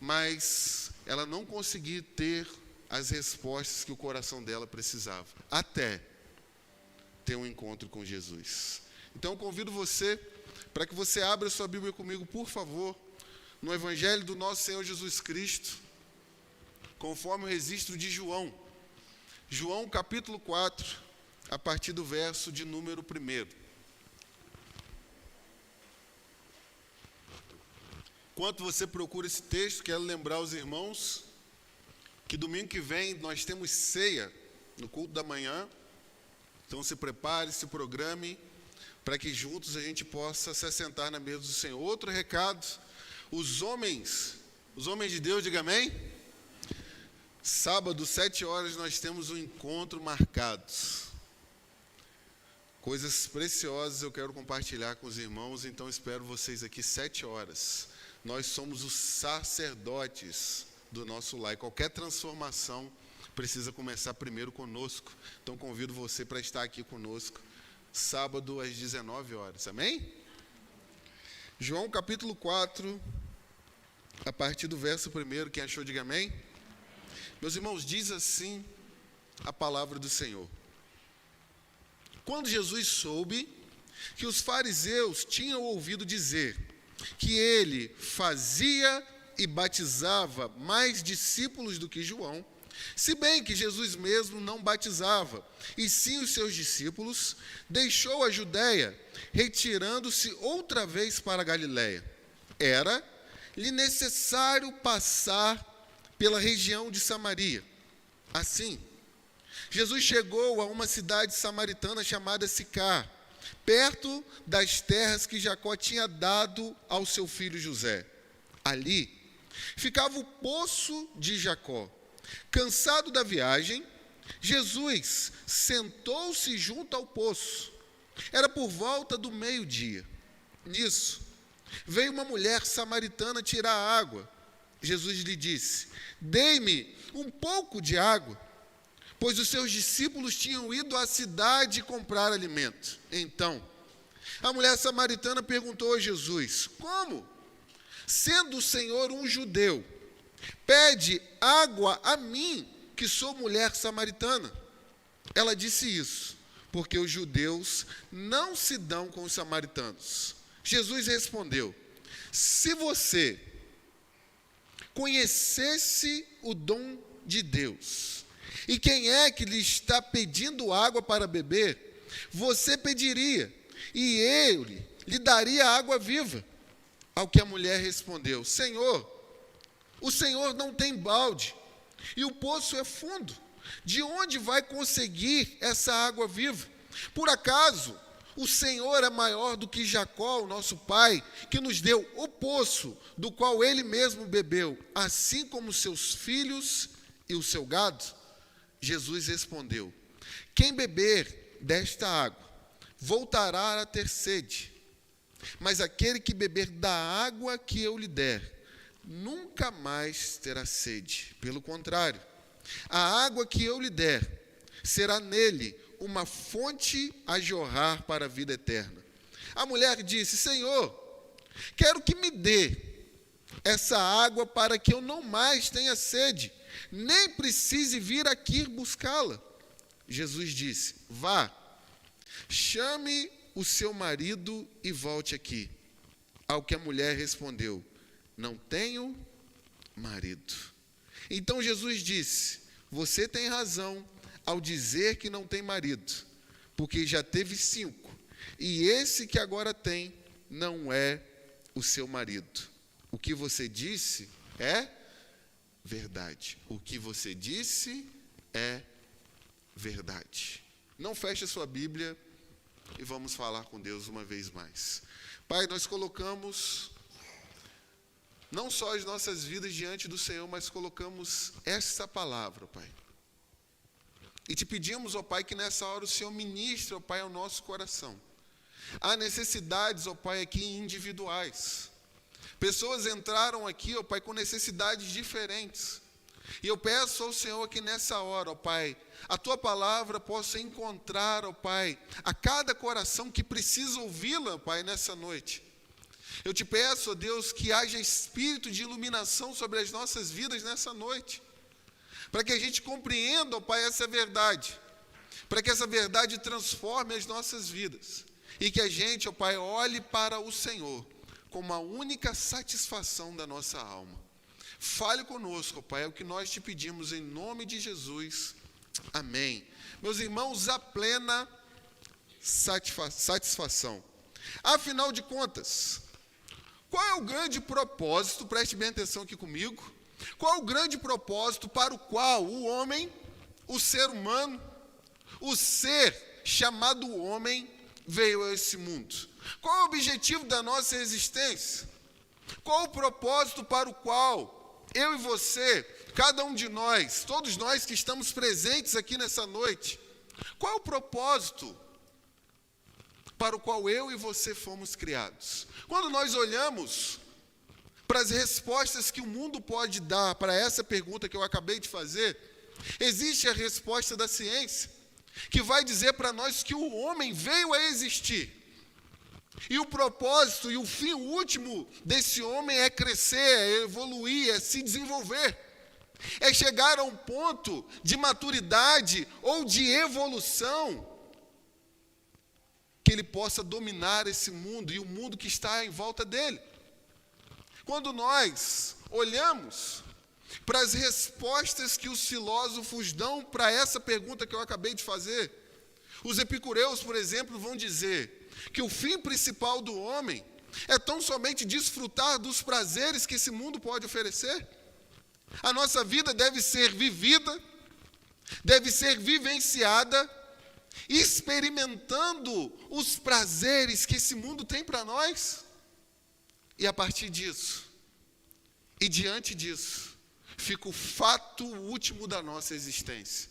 mas ela não conseguia ter as respostas que o coração dela precisava, até ter um encontro com Jesus. Então eu convido você, para que você abra sua Bíblia comigo, por favor, no Evangelho do nosso Senhor Jesus Cristo, conforme o registro de João. João capítulo 4, a partir do verso de número 1. Enquanto você procura esse texto, quero lembrar os irmãos que domingo que vem nós temos ceia no culto da manhã. Então se prepare, se programe, para que juntos a gente possa se assentar na mesa do Senhor. Outro recado, os homens de Deus, diga amém. Sábado, 7 horas, nós temos um encontro marcado. Coisas preciosas eu quero compartilhar com os irmãos, então espero vocês aqui 7 horas. Nós somos os sacerdotes do nosso lar. Qualquer transformação precisa começar primeiro conosco. Então convido você para estar aqui conosco, sábado às 19 horas. Amém? João capítulo 4, a partir do verso 1. Quem achou, diga amém. Meus irmãos, diz assim a palavra do Senhor. Quando Jesus soube que os fariseus tinham ouvido dizer que ele fazia e batizava mais discípulos do que João, se bem que Jesus mesmo não batizava, e sim os seus discípulos, deixou a Judéia, retirando-se outra vez para a Galiléia. Era-lhe necessário passar pela região de Samaria. Assim, Jesus chegou a uma cidade samaritana chamada Sicar, perto das terras que Jacó tinha dado ao seu filho José. Ali ficava o poço de Jacó. Cansado da viagem, Jesus sentou-se junto ao poço. Era por volta do meio-dia. Nisso, veio uma mulher samaritana tirar água. Jesus lhe disse: dê-me um pouco de água, pois os seus discípulos tinham ido à cidade comprar alimento. Então, a mulher samaritana perguntou a Jesus: como, sendo o Senhor um judeu, pede água a mim, que sou mulher samaritana? Ela disse isso porque os judeus não se dão com os samaritanos. Jesus respondeu: se você conhecesse o dom de Deus, e quem é que lhe está pedindo água para beber, você pediria, e ele lhe daria água viva. Ao que a mulher respondeu: Senhor, o Senhor não tem balde, e o poço é fundo. De onde vai conseguir essa água viva? Por acaso o Senhor é maior do que Jacó, o nosso pai, que nos deu o poço, do qual ele mesmo bebeu, assim como seus filhos e o seu gado? Jesus respondeu: quem beber desta água voltará a ter sede, mas aquele que beber da água que eu lhe der nunca mais terá sede. Pelo contrário, a água que eu lhe der será nele uma fonte a jorrar para a vida eterna. A mulher disse: Senhor, quero que me dê essa água para que eu não mais tenha sede, nem precise vir aqui buscá-la. Jesus disse: vá, chame o seu marido e volte aqui. Ao que a mulher respondeu: não tenho marido. Então Jesus disse: você tem razão ao dizer que não tem marido, porque já teve 5, e esse que agora tem não é o seu marido. O que você disse é verdade. O que você disse é verdade. Não feche a sua Bíblia e vamos falar com Deus uma vez mais. Pai, nós colocamos não só as nossas vidas diante do Senhor, mas colocamos essa palavra, Pai. E te pedimos, ó Pai, que nessa hora o Senhor ministre, ó Pai, ao nosso coração. Há necessidades, ó Pai, aqui individuais. Pessoas entraram aqui, ó Pai, com necessidades diferentes. E eu peço ao Senhor que nessa hora, ó Pai, a Tua palavra possa encontrar, ó Pai, a cada coração que precisa ouvi-la, ó Pai, nessa noite. Eu te peço, ó Deus, que haja espírito de iluminação sobre as nossas vidas nessa noite, para que a gente compreenda, ó Pai, essa verdade, para que essa verdade transforme as nossas vidas, e que a gente, ó Pai, olhe para o Senhor como a única satisfação da nossa alma. Fale conosco, ó Pai, é o que nós te pedimos em nome de Jesus. Amém. Meus irmãos, a plena satisfação. Afinal de contas, qual é o grande propósito, preste bem atenção aqui comigo, qual é o grande propósito para o qual o homem, o ser humano, o ser chamado homem, veio a esse mundo? Qual é o objetivo da nossa existência? Qual o propósito para o qual eu e você, cada um de nós, todos nós que estamos presentes aqui nessa noite, qual é o propósito para o qual eu e você fomos criados? Quando nós olhamos para as respostas que o mundo pode dar para essa pergunta que eu acabei de fazer, existe a resposta da ciência, que vai dizer para nós que o homem veio a existir. E o propósito e o fim último desse homem é crescer, é evoluir, é se desenvolver. É chegar a um ponto de maturidade ou de evolução que ele possa dominar esse mundo e o mundo que está em volta dele. Quando nós olhamos para as respostas que os filósofos dão para essa pergunta que eu acabei de fazer, os epicureus, por exemplo, vão dizer que o fim principal do homem é tão somente desfrutar dos prazeres que esse mundo pode oferecer. A nossa vida deve ser vivida, deve ser vivenciada, experimentando os prazeres que esse mundo tem para nós. E a partir disso, e diante disso, fica o fato último da nossa existência.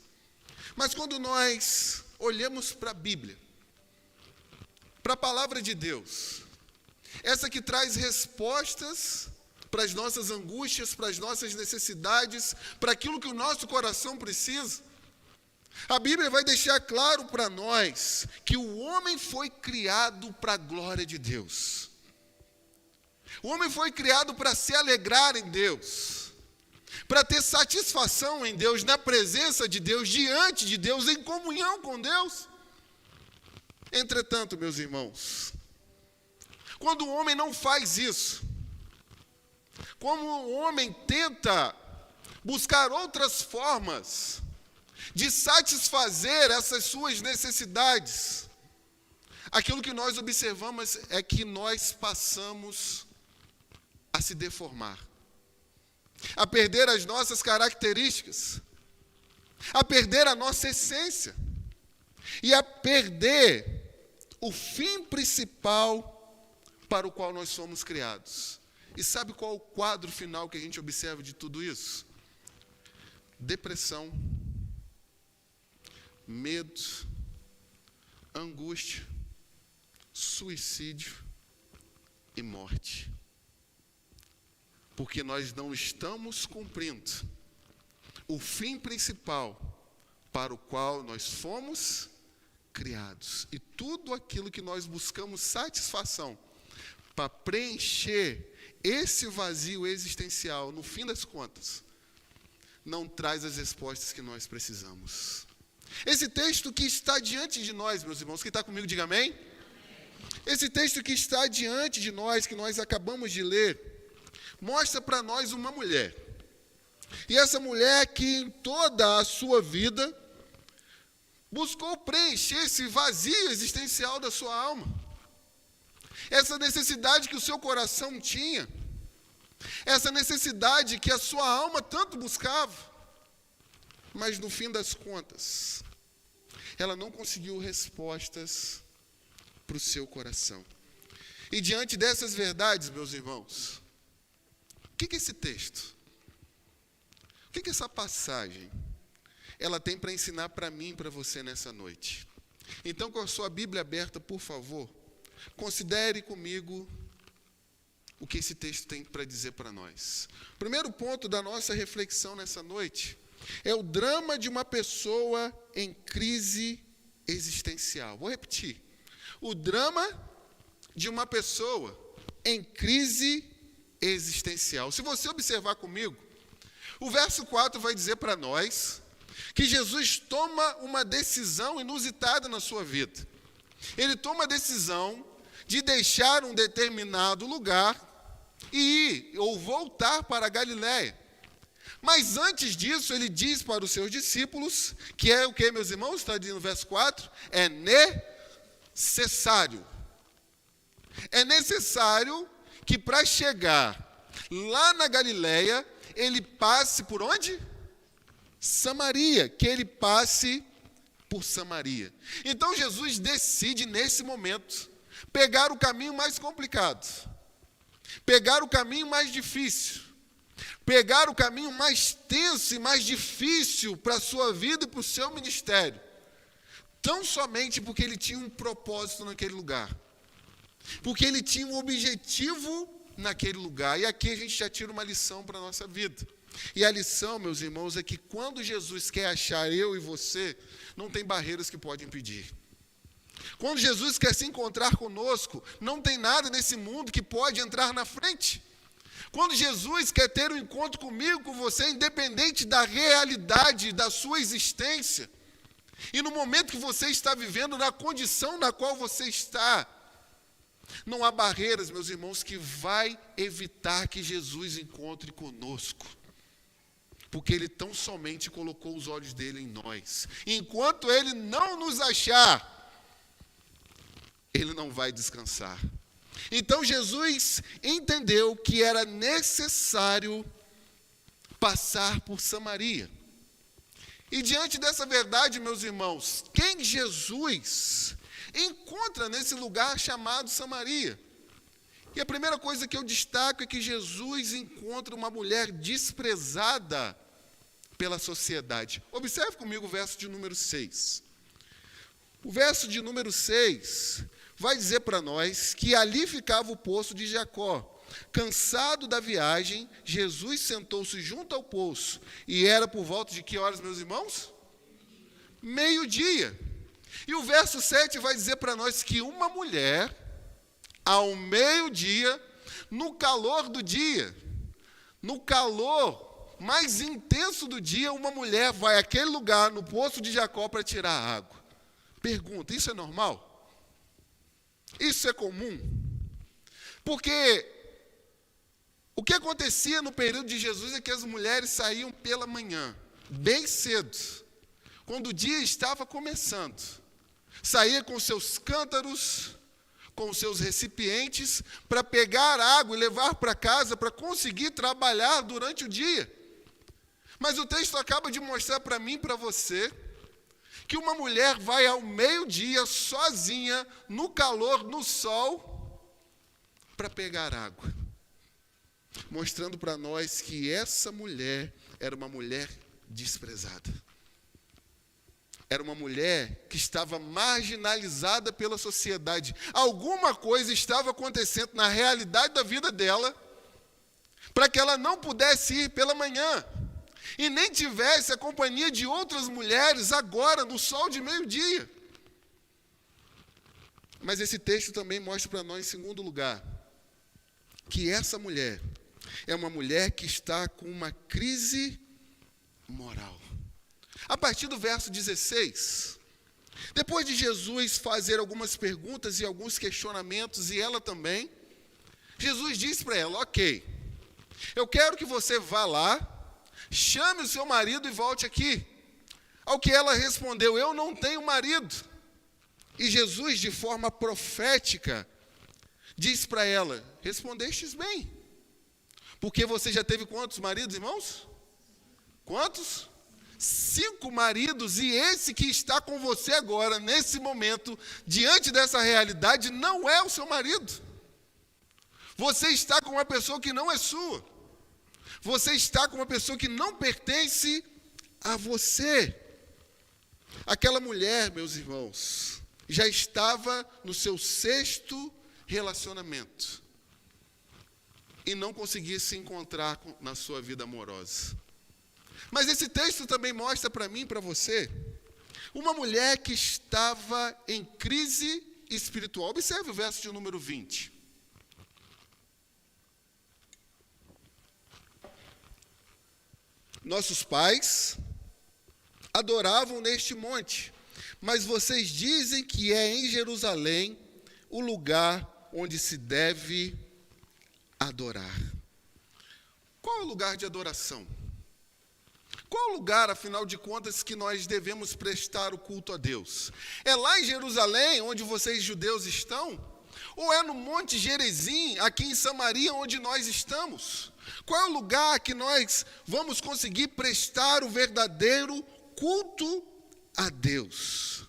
Mas quando nós olhamos para a Bíblia, para a palavra de Deus, essa que traz respostas para as nossas angústias, para as nossas necessidades, para aquilo que o nosso coração precisa, a Bíblia vai deixar claro para nós que o homem foi criado para a glória de Deus. O homem foi criado para se alegrar em Deus, para ter satisfação em Deus, na presença de Deus, diante de Deus, em comunhão com Deus. Entretanto, meus irmãos, quando o homem não faz isso, como o homem tenta buscar outras formas de satisfazer essas suas necessidades, aquilo que nós observamos é que nós passamos a se deformar, a perder as nossas características, a perder a nossa essência e a perder o fim principal para o qual nós somos criados. E sabe qual é o quadro final que a gente observa de tudo isso? Depressão, medo, angústia, suicídio e morte. Porque nós não estamos cumprindo o fim principal para o qual nós fomos criados. E tudo aquilo que nós buscamos satisfação para preencher esse vazio existencial, no fim das contas, não traz as respostas que nós precisamos. Esse texto que está diante de nós, meus irmãos, quem está comigo, diga amém. Esse texto que está diante de nós, que nós acabamos de ler, mostra para nós uma mulher. E essa mulher que em toda a sua vida buscou preencher esse vazio existencial da sua alma. Essa necessidade que o seu coração tinha, essa necessidade que a sua alma tanto buscava, mas no fim das contas, ela não conseguiu respostas para o seu coração. E diante dessas verdades, meus irmãos, o que é esse texto? O que é essa passagem? Ela tem para ensinar para mim e para você nessa noite. Então, com a sua Bíblia aberta, por favor, considere comigo o que esse texto tem para dizer para nós. O primeiro ponto da nossa reflexão nessa noite é o drama de uma pessoa em crise existencial. Vou repetir. O drama de uma pessoa em crise existencial. Se você observar comigo, o verso 4 vai dizer para nós que Jesus toma uma decisão inusitada na sua vida. Ele toma a decisão de deixar um determinado lugar e ir ou voltar para a Galiléia. Mas antes disso, ele diz para os seus discípulos, que é o que, meus irmãos? Está dizendo no verso 4, é necessário. É necessário que para chegar lá na Galiléia, ele passe por onde? Samaria, que ele passe por Samaria. Então Jesus decide nesse momento pegar o caminho mais complicado, pegar o caminho mais difícil, pegar o caminho mais tenso e mais difícil para a sua vida e para o seu ministério, tão somente porque ele tinha um propósito naquele lugar, porque ele tinha um objetivo naquele lugar. E aqui a gente já tira uma lição para a nossa vida. E a lição, meus irmãos, é que quando Jesus quer achar eu e você, não tem barreiras que podem impedir. Quando Jesus quer se encontrar conosco, não tem nada nesse mundo que pode entrar na frente. Quando Jesus quer ter um encontro comigo, com você, independente da realidade da sua existência, e no momento que você está vivendo, na condição na qual você está, não há barreiras, meus irmãos, que vai evitar que Jesus encontre conosco. Porque ele tão somente colocou os olhos dele em nós. Enquanto ele não nos achar, ele não vai descansar. Então Jesus entendeu que era necessário passar por Samaria. E diante dessa verdade, meus irmãos, quem Jesus encontra nesse lugar chamado Samaria? E a primeira coisa que eu destaco é que Jesus encontra uma mulher desprezada pela sociedade. Observe comigo o verso de número 6. O verso de número 6 vai dizer para nós que ali ficava o poço de Jacó. Cansado da viagem, Jesus sentou-se junto ao poço. E era por volta de que horas, meus irmãos? Meio-dia. E o verso 7 vai dizer para nós que uma mulher, ao meio-dia, no calor do dia, no calor mais intenso do dia, uma mulher vai àquele lugar, no poço de Jacó, para tirar água. Pergunta, isso é normal? Isso é comum? Porque o que acontecia no período de Jesus é que as mulheres saíam pela manhã, bem cedo, quando o dia estava começando. Saía com seus cântaros, com seus recipientes, para pegar água e levar para casa, para conseguir trabalhar durante o dia. Mas o texto acaba de mostrar para mim e para você, que uma mulher vai ao meio-dia, sozinha, no calor, no sol, para pegar água. Mostrando para nós que essa mulher era uma mulher desprezada. Era uma mulher que estava marginalizada pela sociedade. Alguma coisa estava acontecendo na realidade da vida dela, para que ela não pudesse ir pela manhã, e nem tivesse a companhia de outras mulheres agora, no sol de meio-dia. Mas esse texto também mostra para nós, em segundo lugar, que essa mulher é uma mulher que está com uma crise moral. A partir do verso 16, depois de Jesus fazer algumas perguntas e alguns questionamentos, e ela também, Jesus disse para ela, ok, eu quero que você vá lá, chame o seu marido e volte aqui. Ao que ela respondeu, eu não tenho marido. E Jesus, de forma profética, diz para ela, respondestes bem. Porque você já teve quantos maridos, irmãos? Quantos? 5 maridos, e esse que está com você agora, nesse momento, diante dessa realidade, não é o seu marido. Você está com uma pessoa que não é sua. Você está com uma pessoa que não pertence a você. Aquela mulher, meus irmãos, já estava no seu 6º relacionamento e não conseguia se encontrar na sua vida amorosa. Mas esse texto também mostra para mim e para você uma mulher que estava em crise espiritual. Observe o verso de número 20. nossos pais adoravam neste monte, mas vocês dizem que é em Jerusalém o lugar onde se deve adorar. Qual é o lugar de adoração? Qual é o lugar, afinal de contas, que nós devemos prestar o culto a Deus? É lá em Jerusalém, onde vocês judeus estão? Ou é no Monte Gerizim, aqui em Samaria, onde nós estamos? Qual é o lugar que nós vamos conseguir prestar o verdadeiro culto a Deus?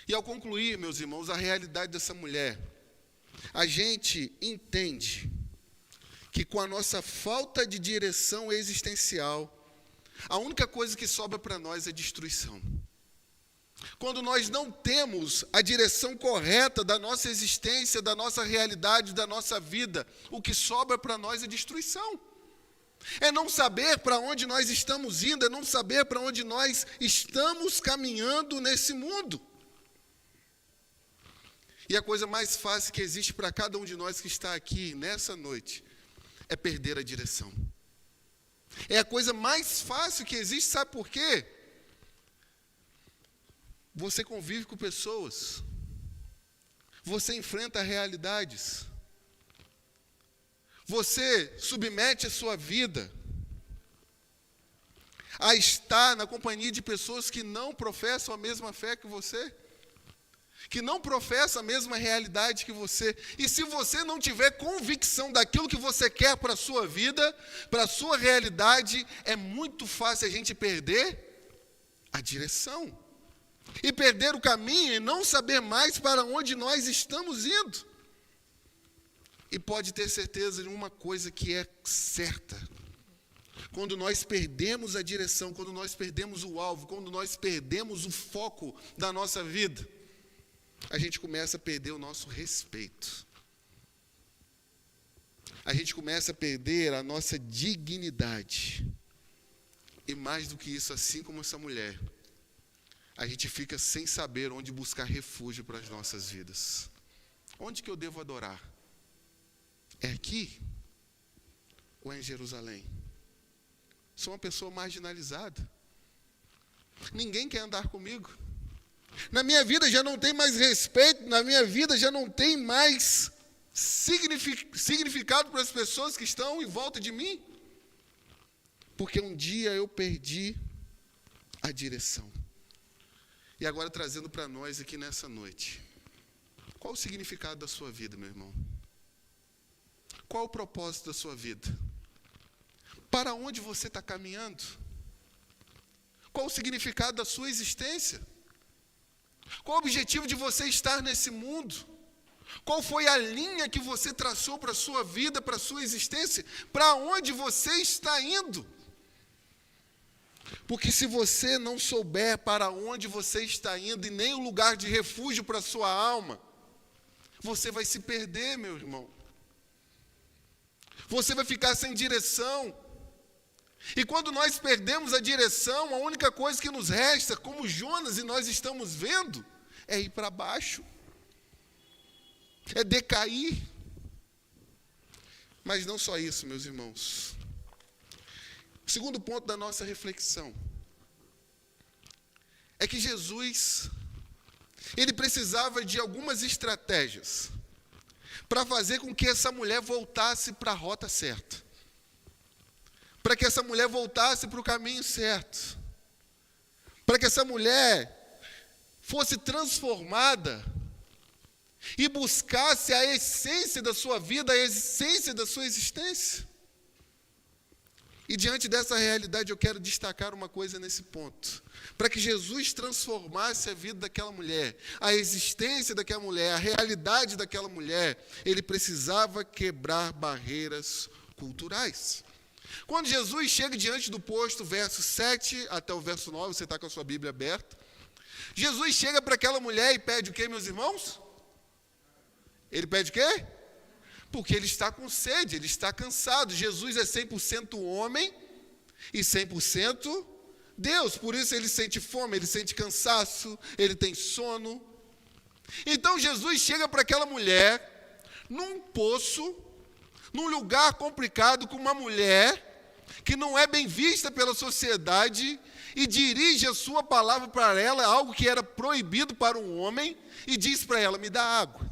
E ao concluir, meus irmãos, a realidade dessa mulher, a gente entende que com a nossa falta de direção existencial, a única coisa que sobra para nós é destruição. Quando nós não temos a direção correta da nossa existência, da nossa realidade, da nossa vida, o que sobra para nós é destruição. É não saber para onde nós estamos indo, é não saber para onde nós estamos caminhando nesse mundo. E a coisa mais fácil que existe para cada um de nós que está aqui nessa noite é perder a direção. É a coisa mais fácil que existe, sabe por quê? Você convive com pessoas, você enfrenta realidades, você submete a sua vida a estar na companhia de pessoas que não professam a mesma fé que você, que não professam a mesma realidade que você. E se você não tiver convicção daquilo que você quer para a sua vida, para a sua realidade, é muito fácil a gente perder a direção. E perder o caminho e não saber mais para onde nós estamos indo. E pode ter certeza de uma coisa que é certa. Quando nós perdemos a direção, quando nós perdemos o alvo, quando nós perdemos o foco da nossa vida, a gente começa a perder o nosso respeito. A gente começa a perder a nossa dignidade. E mais do que isso, assim como essa mulher, a gente fica sem saber onde buscar refúgio para as nossas vidas. Onde que eu devo adorar? É aqui? Ou é em Jerusalém? Sou uma pessoa marginalizada. Ninguém quer andar comigo. Na minha vida já não tem mais respeito, na minha vida já não tem mais significado para as pessoas que estão em volta de mim. Porque um dia eu perdi a direção. E agora trazendo para nós aqui nessa noite, qual o significado da sua vida, meu irmão? Qual o propósito da sua vida? Para onde você está caminhando? Qual o significado da sua existência? Qual o objetivo de você estar nesse mundo? Qual foi a linha que você traçou para a sua vida, para a sua existência? Para onde você está indo? Porque se você não souber para onde você está indo e nem o lugar de refúgio para a sua alma, você vai se perder, meu irmão. Você vai ficar sem direção. E quando nós perdemos a direção, a única coisa que nos resta, como Jonas e nós estamos vendo, é ir para baixo. É decair. Mas não só isso, meus irmãos. O segundo ponto da nossa reflexão é que Jesus, ele precisava de algumas estratégias para fazer com que essa mulher voltasse para a rota certa. Para que essa mulher voltasse para o caminho certo. Para que essa mulher fosse transformada e buscasse a essência da sua vida, a essência da sua existência. E diante dessa realidade eu quero destacar uma coisa nesse ponto. Para que Jesus transformasse a vida daquela mulher, a existência daquela mulher, a realidade daquela mulher, ele precisava quebrar barreiras culturais. Quando Jesus chega diante do posto, verso 7 até o verso 9, você está com a sua Bíblia aberta, Jesus chega para aquela mulher e pede o quê, meus irmãos? Ele pede o quê? Porque ele está com sede, ele está cansado. Jesus é 100% homem e 100% Deus. Por isso ele sente fome, ele sente cansaço, ele tem sono. Então Jesus chega para aquela mulher num poço, num lugar complicado, com uma mulher que não é bem vista pela sociedade, e dirige a sua palavra para ela, algo que era proibido para um homem, e diz para ela: me dá água.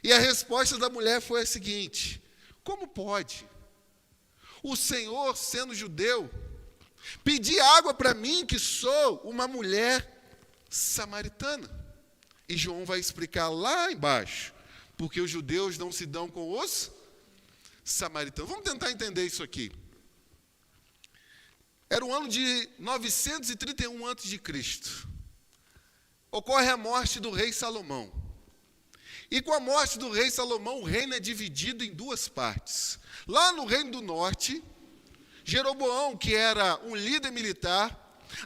E a resposta da mulher foi a seguinte: como pode o Senhor, sendo judeu, pedir água para mim, que sou uma mulher samaritana? E João vai explicar lá embaixo, porque os judeus não se dão com os samaritanos. Vamos tentar entender isso aqui. Era o ano de 931 a.C. Ocorre a morte do rei Salomão. E com a morte do rei Salomão, o reino é dividido em duas partes. Lá no reino do norte, Jeroboão, que era um líder militar,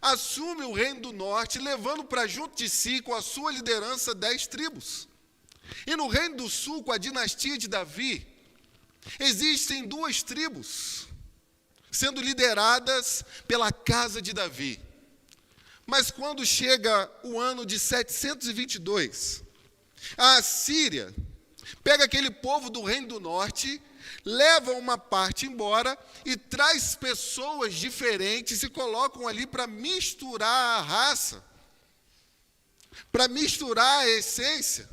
assume o reino do norte, levando para junto de si, com a sua liderança, 10 tribos. E no reino do sul, com a dinastia de Davi, existem 2 tribos, sendo lideradas pela casa de Davi. Mas quando chega o ano de 722, a Assíria pega aquele povo do reino do norte, leva uma parte embora e traz pessoas diferentes e colocam ali para misturar a raça, para misturar a essência,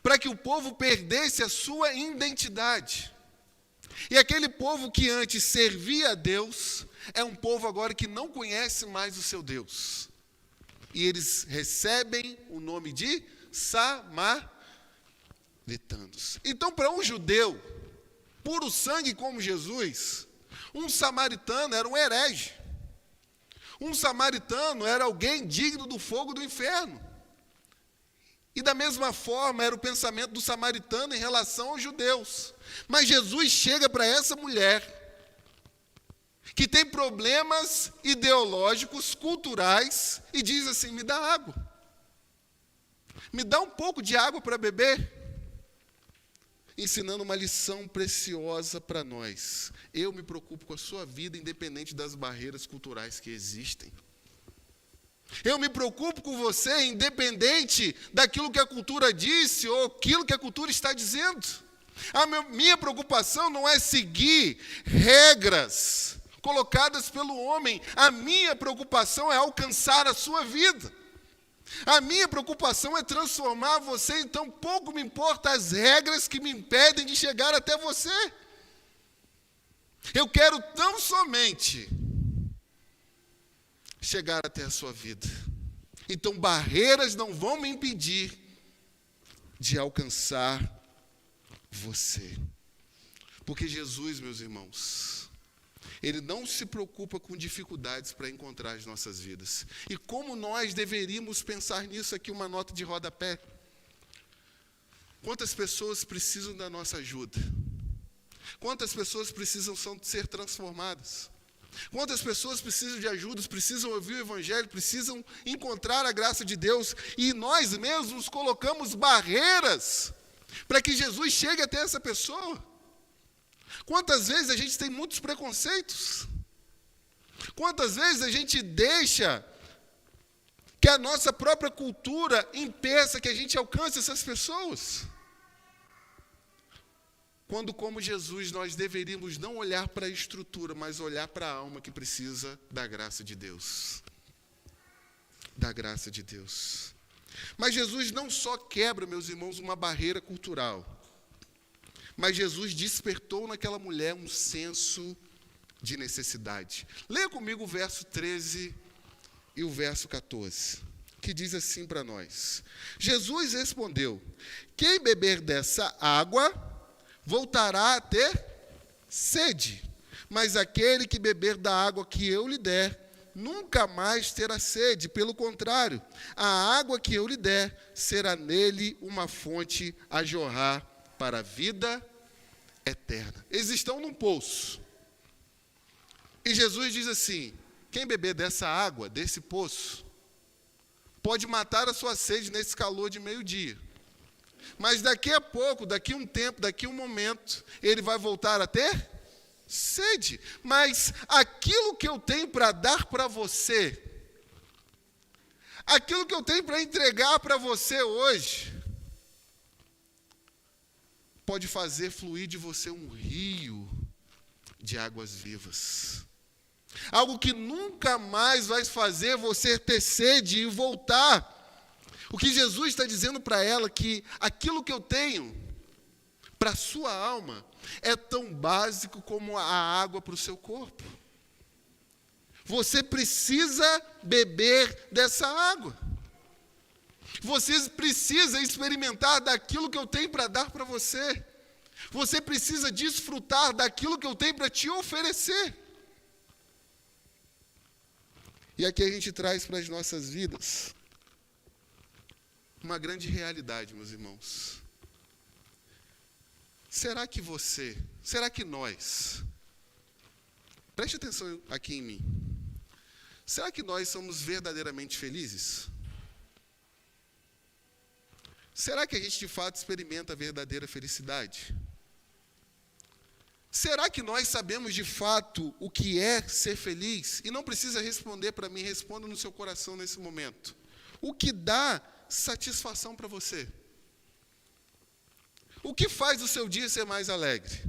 para que o povo perdesse a sua identidade. E aquele povo que antes servia a Deus, é um povo agora que não conhece mais o seu Deus. E eles recebem o nome de samaritanos. Então, para um judeu, puro sangue como Jesus, um samaritano era um herege. Um samaritano era alguém digno do fogo do inferno. E da mesma forma era o pensamento do samaritano em relação aos judeus. Mas Jesus chega para essa mulher, que tem problemas ideológicos, culturais, e diz assim: me dá água. Me dá um pouco de água para beber. Ensinando uma lição preciosa para nós. Eu me preocupo com a sua vida, independente das barreiras culturais que existem. Eu me preocupo com você, independente daquilo que a cultura disse ou aquilo que a cultura está dizendo. A minha preocupação não é seguir regras colocadas pelo homem. A minha preocupação é alcançar a sua vida. A minha preocupação é transformar você, então pouco me importa as regras que me impedem de chegar até você. Eu quero tão somente chegar até a sua vida. Então barreiras não vão me impedir de alcançar você. Porque Jesus, meus irmãos, Ele não se preocupa com dificuldades para encontrar as nossas vidas. E como nós deveríamos pensar nisso aqui, uma nota de rodapé. Quantas pessoas precisam da nossa ajuda? Quantas pessoas precisam ser transformadas? Quantas pessoas precisam de ajuda, precisam ouvir o Evangelho, precisam encontrar a graça de Deus, e nós mesmos colocamos barreiras para que Jesus chegue até essa pessoa. Quantas vezes a gente tem muitos preconceitos? Quantas vezes a gente deixa que a nossa própria cultura impeça que a gente alcance essas pessoas? Quando, como Jesus, nós deveríamos não olhar para a estrutura, mas olhar para a alma que precisa da graça de Deus. Da graça de Deus. Mas Jesus não só quebra, meus irmãos, uma barreira cultural, mas Jesus despertou naquela mulher um senso de necessidade. Leia comigo o verso 13 e o verso 14, que diz assim para nós: Jesus respondeu: quem beber dessa água voltará a ter sede, mas aquele que beber da água que eu lhe der, nunca mais terá sede. Pelo contrário, a água que eu lhe der será nele uma fonte a jorrar para a vida eterna. Eles estão num poço. E Jesus diz assim: quem beber dessa água, desse poço, pode matar a sua sede nesse calor de meio-dia. Mas daqui a pouco, daqui a um tempo, daqui a um momento, ele vai voltar a ter sede. Mas aquilo que eu tenho para dar para você, aquilo que eu tenho para entregar para você hoje, pode fazer fluir de você um rio de águas vivas. Algo que nunca mais vai fazer você ter sede e voltar. O que Jesus está dizendo para ela, que aquilo que eu tenho para a sua alma é tão básico como a água para o seu corpo. Você precisa beber dessa água. Você precisa experimentar daquilo que eu tenho para dar para você. Você precisa desfrutar daquilo que eu tenho para te oferecer. E aqui a gente traz para as nossas vidas uma grande realidade, meus irmãos. Será que nós, preste atenção aqui em mim, será que nós somos verdadeiramente felizes? Será que a gente de fato experimenta a verdadeira felicidade? Será que nós sabemos de fato o que é ser feliz? E não precisa responder para mim, responda no seu coração nesse momento. O que dá satisfação para você? O que faz o seu dia ser mais alegre?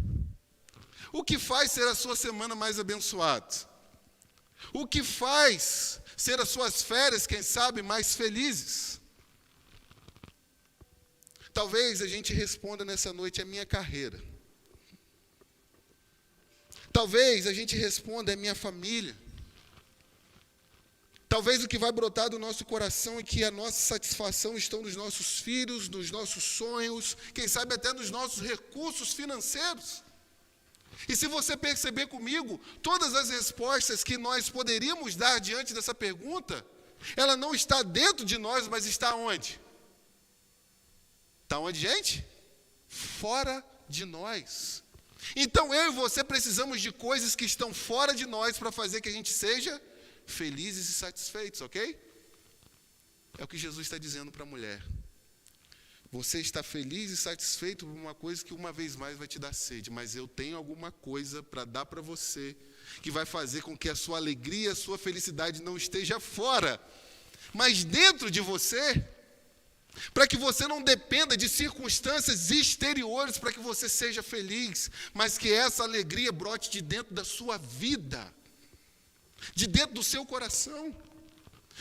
O que faz ser a sua semana mais abençoada? O que faz ser as suas férias, quem sabe, mais felizes? Talvez a gente responda nessa noite: a minha carreira. Talvez a gente responda: é minha família. Talvez o que vai brotar do nosso coração é que a nossa satisfação está nos nossos filhos, nos nossos sonhos, quem sabe até nos nossos recursos financeiros. E se você perceber comigo, todas as respostas que nós poderíamos dar diante dessa pergunta, ela não está dentro de nós, mas está onde? Está onde, gente? Fora de nós. Então eu e você precisamos de coisas que estão fora de nós para fazer que a gente seja felizes e satisfeitos, ok? É o que Jesus está dizendo para a mulher. Você está feliz e satisfeito por uma coisa que uma vez mais vai te dar sede, mas eu tenho alguma coisa para dar para você que vai fazer com que a sua alegria, a sua felicidade não esteja fora, mas dentro de você, para que você não dependa de circunstâncias exteriores para que você seja feliz, mas que essa alegria brote de dentro da sua vida, de dentro do seu coração.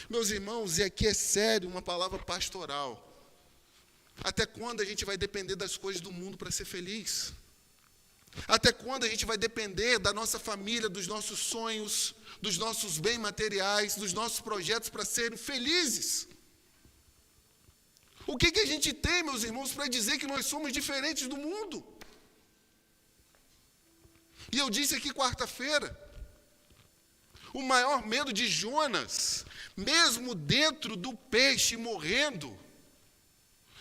Meus irmãos, e aqui é sério, uma palavra pastoral. Até quando a gente vai depender das coisas do mundo para ser feliz? Até quando a gente vai depender da nossa família, dos nossos sonhos, dos nossos bens materiais, dos nossos projetos para serem felizes? O que a gente tem, meus irmãos, para dizer que nós somos diferentes do mundo? E eu disse aqui quarta-feira, o maior medo de Jonas, mesmo dentro do peixe morrendo,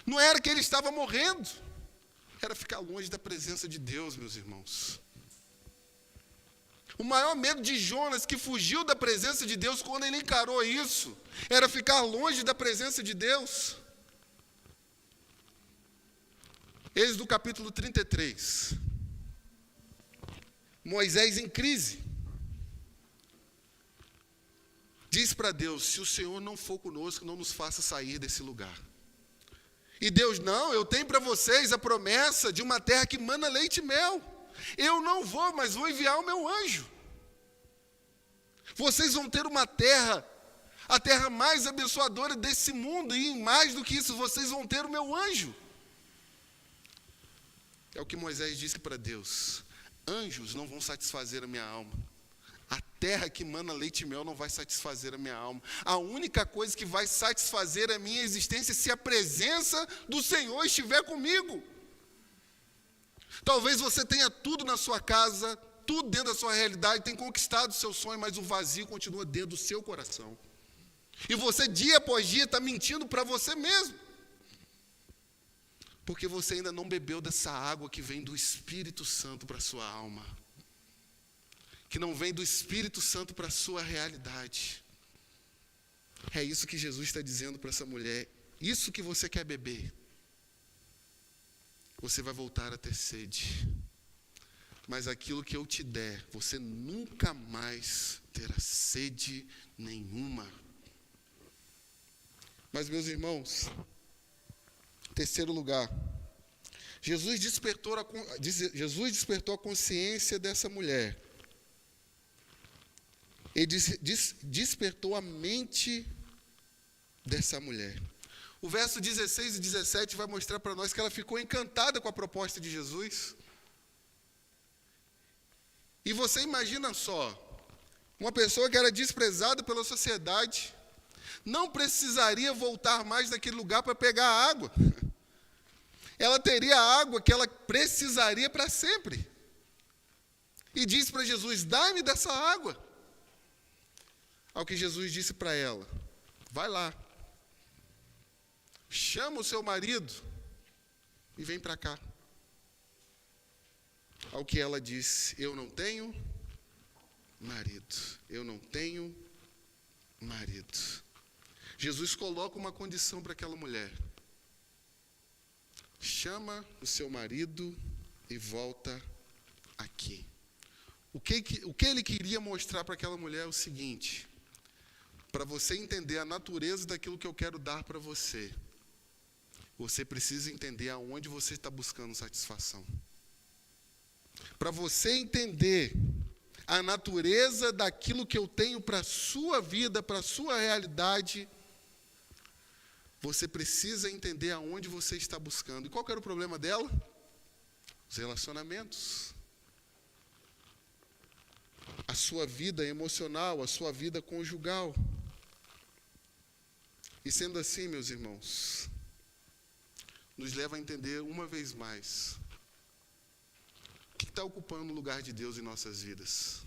não era que ele estava morrendo, era ficar longe da presença de Deus, meus irmãos. O maior medo de Jonas, que fugiu da presença de Deus quando ele encarou isso, era ficar longe da presença de Deus. Êxodo capítulo 33. Moisés em crise. Diz para Deus: se o Senhor não for conosco, não nos faça sair desse lugar. E Deus: não, eu tenho para vocês a promessa de uma terra que mana leite e mel. Eu não vou, mas vou enviar o meu anjo. Vocês vão ter uma terra, a terra mais abençoadora desse mundo, e mais do que isso, vocês vão ter o meu anjo. É o que Moisés disse para Deus: anjos não vão satisfazer a minha alma. A terra que mana leite e mel não vai satisfazer a minha alma. A única coisa que vai satisfazer a minha existência é se a presença do Senhor estiver comigo. Talvez você tenha tudo na sua casa, tudo dentro da sua realidade, tenha conquistado o seu sonho, mas o vazio continua dentro do seu coração. E você, dia após dia, está mentindo para você mesmo. Porque você ainda não bebeu dessa água que vem do Espírito Santo para a sua alma. Que não vem do Espírito Santo para a sua realidade. É isso que Jesus está dizendo para essa mulher. Isso que você quer beber, você vai voltar a ter sede. Mas aquilo que eu te der, você nunca mais terá sede nenhuma. Mas, meus irmãos, terceiro lugar, Jesus despertou a consciência dessa mulher. Ele despertou a mente dessa mulher. O verso 16 e 17 vai mostrar para nós que ela ficou encantada com a proposta de Jesus. E você imagina só, uma pessoa que era desprezada pela sociedade, não precisaria voltar mais naquele lugar para pegar a água. Ela teria a água que ela precisaria para sempre. E diz para Jesus: dá-me dessa água. Ao que Jesus disse para ela: vai lá, chama o seu marido e vem para cá. Ao que ela disse: eu não tenho marido, eu não tenho marido. Jesus coloca uma condição para aquela mulher: chama o seu marido e volta aqui. O que ele queria mostrar para aquela mulher é o seguinte: para você entender a natureza daquilo que eu quero dar para você, você precisa entender aonde você está buscando satisfação. Para você entender a natureza daquilo que eu tenho para a sua vida, para a sua realidade, você precisa entender aonde você está buscando. E qual que era o problema dela? Os relacionamentos. A sua vida emocional, a sua vida conjugal. E sendo assim, meus irmãos, nos leva a entender uma vez mais o que está ocupando o lugar de Deus em nossas vidas.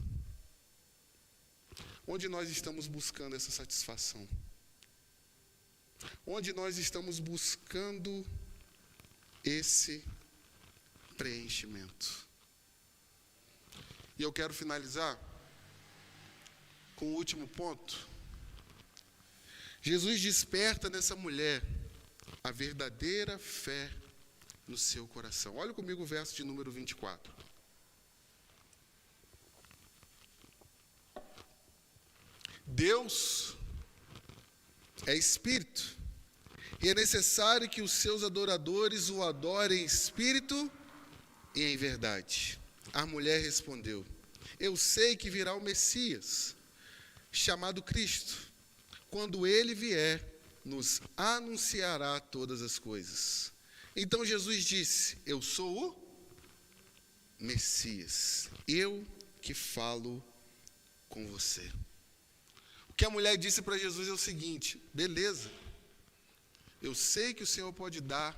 Onde nós estamos buscando essa satisfação? Onde nós estamos buscando esse preenchimento? E eu quero finalizar com o último ponto. Jesus desperta nessa mulher a verdadeira fé no seu coração. Olha comigo o verso de número 24. Deus é espírito, e é necessário que os seus adoradores o adorem em espírito e em verdade. A mulher respondeu: eu sei que virá o Messias, chamado Cristo. Quando ele vier, nos anunciará todas as coisas. Então Jesus disse: eu sou o Messias, eu que falo com você. O que a mulher disse para Jesus é o seguinte: beleza, eu sei que o Senhor pode dar,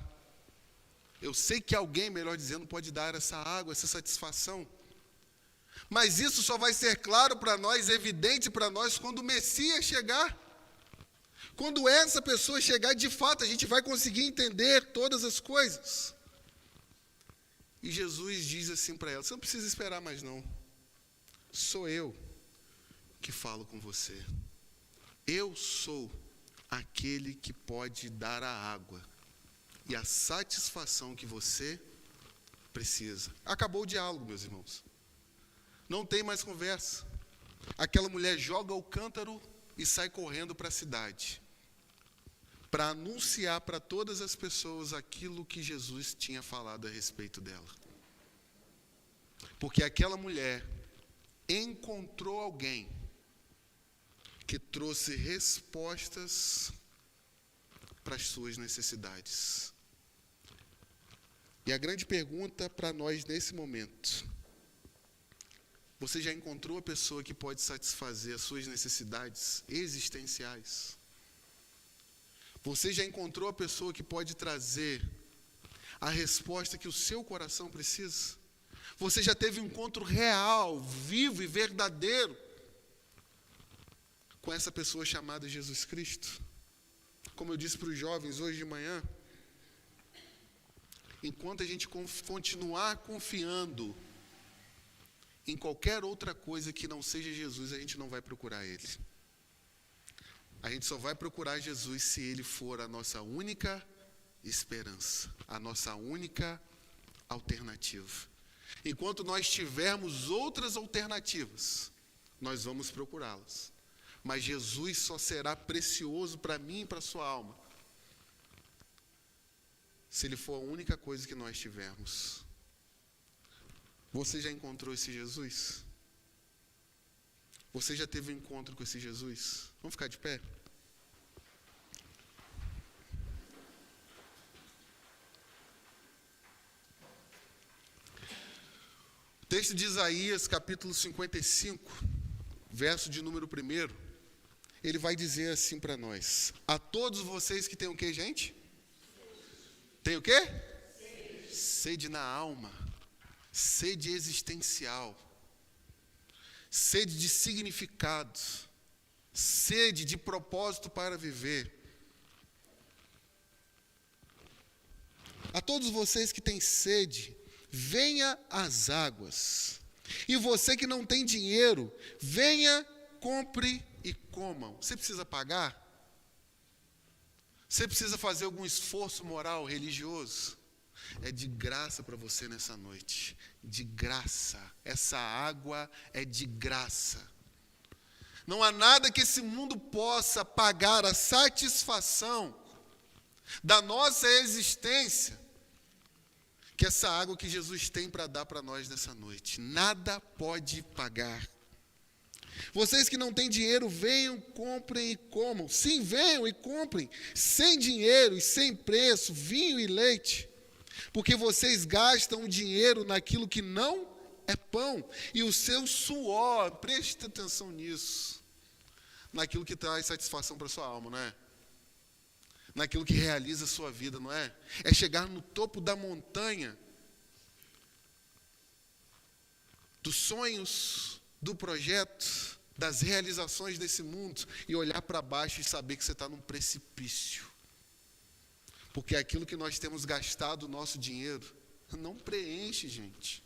eu sei que alguém, melhor dizendo, pode dar essa água, essa satisfação, mas isso só vai ser claro para nós, evidente para nós, quando o Messias chegar. Quando essa pessoa chegar, de fato, a gente vai conseguir entender todas as coisas. E Jesus diz assim para ela: você não precisa esperar mais não. Sou eu que falo com você. Eu sou aquele que pode dar a água e a satisfação que você precisa. Acabou o diálogo, meus irmãos. Não tem mais conversa. Aquela mulher joga o cântaro e sai correndo para a cidade, para anunciar para todas as pessoas aquilo que Jesus tinha falado a respeito dela. Porque aquela mulher encontrou alguém que trouxe respostas para as suas necessidades. E a grande pergunta para nós nesse momento: você já encontrou a pessoa que pode satisfazer as suas necessidades existenciais? Você já encontrou a pessoa que pode trazer a resposta que o seu coração precisa? Você já teve um encontro real, vivo e verdadeiro com essa pessoa chamada Jesus Cristo? Como eu disse para os jovens hoje de manhã, enquanto a gente continuar confiando em qualquer outra coisa que não seja Jesus, a gente não vai procurar Ele. A gente só vai procurar Jesus se Ele for a nossa única esperança, a nossa única alternativa. Enquanto nós tivermos outras alternativas, nós vamos procurá-las. Mas Jesus só será precioso para mim e para a sua alma se Ele for a única coisa que nós tivermos. Você já encontrou esse Jesus? Você já teve um encontro com esse Jesus? Vamos ficar de pé? O texto de Isaías, capítulo 55, verso de número 1, ele vai dizer assim para nós: a todos vocês que têm o quê, gente? Tem o quê? Sede na alma, sede existencial, sede de significado, sede de propósito para viver. A todos vocês que têm sede, venha às águas. E você que não tem dinheiro, venha, compre e comam. Você precisa pagar? Você precisa fazer algum esforço moral, religioso? É de graça para você nessa noite. De graça. Essa água é de graça. Não há nada que esse mundo possa pagar a satisfação da nossa existência que essa água que Jesus tem para dar para nós nessa noite. Nada pode pagar. Vocês que não têm dinheiro, venham, comprem e comam. Sim, venham e comprem, sem dinheiro e sem preço, vinho e leite. Porque vocês gastam o dinheiro naquilo que não é pão. E o seu suor, preste atenção nisso, naquilo que traz satisfação para a sua alma, não é? Naquilo que realiza a sua vida, não é? É chegar no topo da montanha dos sonhos, do projeto, das realizações desse mundo e olhar para baixo e saber que você está num precipício. Porque aquilo que nós temos gastado o nosso dinheiro não preenche, gente.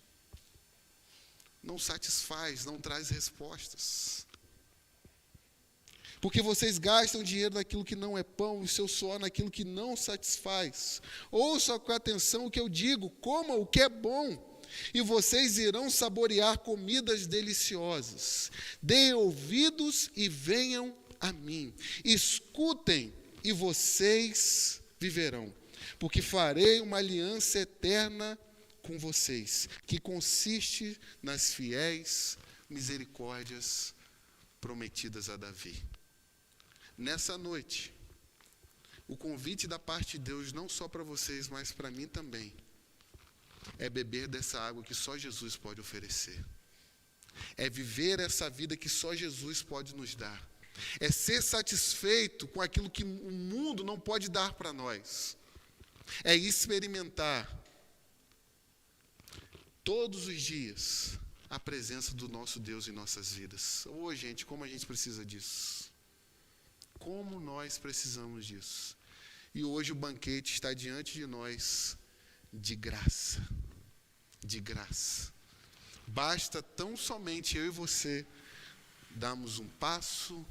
Não satisfaz, não traz respostas. Porque vocês gastam dinheiro naquilo que não é pão, e seu suor naquilo que não satisfaz. Ouça com atenção o que eu digo, coma o que é bom, e vocês irão saborear comidas deliciosas. Deem ouvidos e venham a mim. Escutem e vocês viverão. Porque farei uma aliança eterna com vocês, que consiste nas fiéis misericórdias prometidas a Davi. Nessa noite, o convite da parte de Deus, não só para vocês, mas para mim também, é beber dessa água que só Jesus pode oferecer. É viver essa vida que só Jesus pode nos dar. É ser satisfeito com aquilo que o mundo não pode dar para nós. É experimentar todos os dias a presença do nosso Deus em nossas vidas. Ô, gente, como a gente precisa disso. Como nós precisamos disso. E hoje o banquete está diante de nós de graça. De graça. Basta tão somente eu e você darmos um passo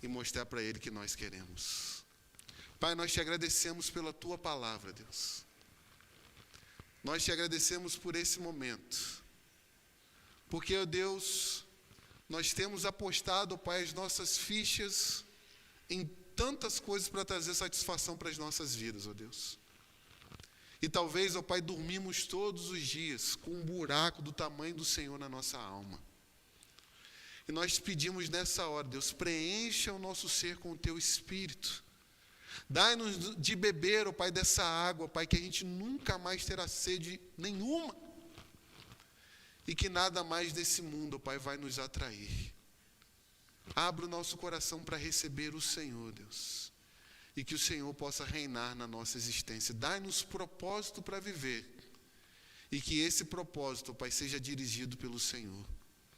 e mostrar para Ele que nós queremos. Pai, nós te agradecemos pela Tua palavra, Deus. Nós te agradecemos por esse momento. Porque, ó Deus, nós temos apostado, ó Pai, as nossas fichas em tantas coisas para trazer satisfação para as nossas vidas, ó Deus. E talvez, ó Pai, dormimos todos os dias com um buraco do tamanho do Senhor na nossa alma. E nós te pedimos nessa hora, Deus, preencha o nosso ser com o Teu Espírito. Dai-nos de beber, ó Pai, dessa água, ó Pai, que a gente nunca mais terá sede nenhuma. E que nada mais desse mundo, ó Pai, vai nos atrair. Abra o nosso coração para receber o Senhor, Deus. E que o Senhor possa reinar na nossa existência. Dai-nos propósito para viver. E que esse propósito, ó Pai, seja dirigido pelo Senhor.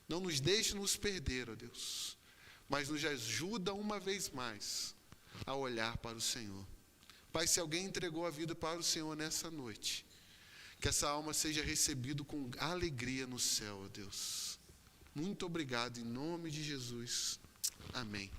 Não nos deixe nos perder, ó Deus. Mas nos ajuda uma vez mais a olhar para o Senhor. Pai, se alguém entregou a vida para o Senhor nessa noite, que essa alma seja recebida com alegria no céu, ó Deus. Muito obrigado, em nome de Jesus. Amém.